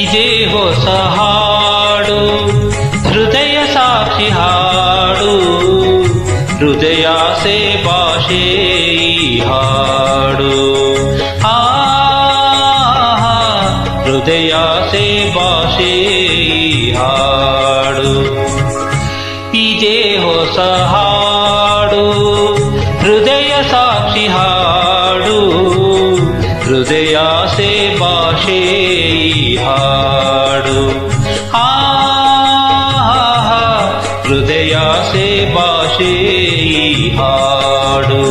ಇದೇ ಹೊಸ ಹಾಡು, ಹೃದಯ ಸಾಕ್ಷಿ ಹಾಡು, ಹೃದಯಾಸೆ ಭಾಷೆ ಈ ಹಾಡು. ಹೃದಯಾಸೆ ಭಾಷೆ ಈ ಹಾಡು. ಇದೇ ಹೊಸ ಹಾಡು, ಹೃದಯ ಸಾಕ್ಷಿ ಹಾಡು, ಹೃದಯಾಸೆ ಭಾಷೆ ಈ ಹಾಡು. ಹೃದಯಾಸೆ ಭಾಷೆ ಈ ಹಾಡು.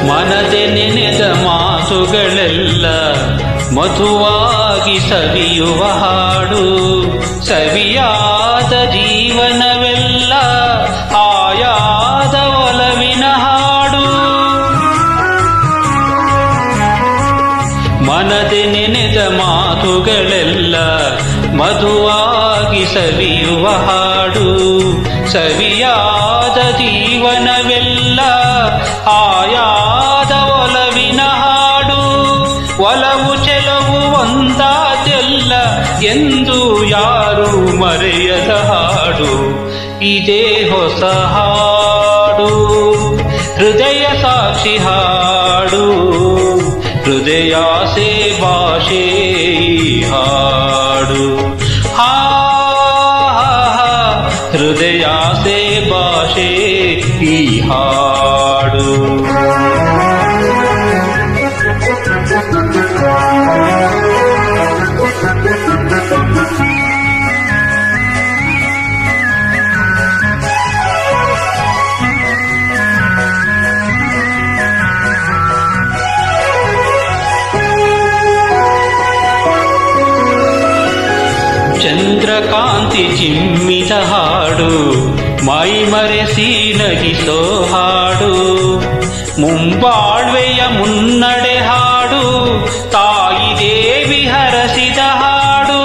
ಮನದೆ ನೆನೆದ ಮಾತುಗಳೆಲ್ಲ ಮಧುವಾಗಿ ಸವಿಯುವ ಹಾಡು, ಸವಿಯಾದ ಜೀವನವೆಲ್ಲ ಆಯಾದ ಒಲವಿನ ಹಾಡು. ಮನದೆ ನೆನೆದ ಮಾತುಗಳೆಲ್ಲ ಮಧುವಾಗಿ ಸವಿಯುವ ಹಾಡು, ಸವಿಯಾದ ಜೀವನವೆಲ್ಲ ಆಯಾದ ಒಲವಿನ ಹಾಡು. ಒಲವು ಚೆಲವು ಒಂದಾದೆಲ್ಲ ಎಂದು ಯಾರು ಮರೆಯದ ಹಾಡು. ಇದೇ ಹೊಸ ಹಾಡು, ಹೃದಯ ಸಾಕ್ಷಿ ಹಾಡು, ಹೃದಯಾಸೆ ಭಾಷೆ ಈ ಹಾಡು. ಹೃದಯಾಸೆ ಭಾಷೆ ಈ ಹಾಡು. ಚಂದ್ರಕಾಂತಿ ಚಿಮ್ಮಿದ ಹಾಡು, ಮೈ ಮರೆಸಿ ನಗಿಸೋ ಹಾಡು, ಮುಂಬಾಳ್ವೆಯ ಮುನ್ನಡೆ ಹಾಡು, ತಾಯಿ ದೇವಿ ಹರಸಿದ ಹಾಡು.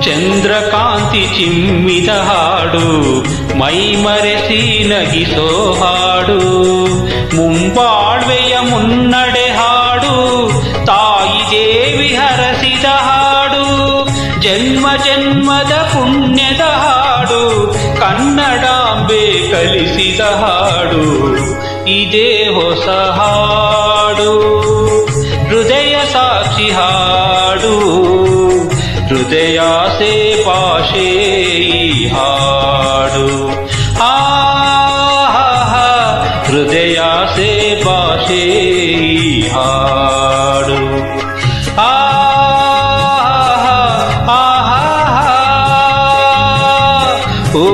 ಚಂದ್ರಕಾಂತಿ ಚಿಮ್ಮಿದ ಹಾಡು, ಮೈ ಮರೆಸಿ ನಗಿಸೋ ಹಾಡು, ಮುಂಬಾಳ್ವೆಯ ಮುನ್ನಡೆ ಹಾಡು, ತಾಯಿ ದೇವಿ ಹರಸಿದ ಹಾಡು. ಜನ್ಮ ಜನ್ಮದ ಪುಣ್ಯದ ಹಾಡು, ಕನ್ನಡಾಂಬೆ ಕಲಿಸಿದ ಹಾಡು. ಇದೇ ಹೊಸ ಹಾಡು, ಹೃದಯ ಸಾಕ್ಷಿ ಹಾಡು, ಹೃದಯಾಸೆ ಭಾಷೆ ಈ ಹಾಡು. ಹೃದಯಾಸೆ ಭಾಷೆ ಈ ಹಾಡು. ಓ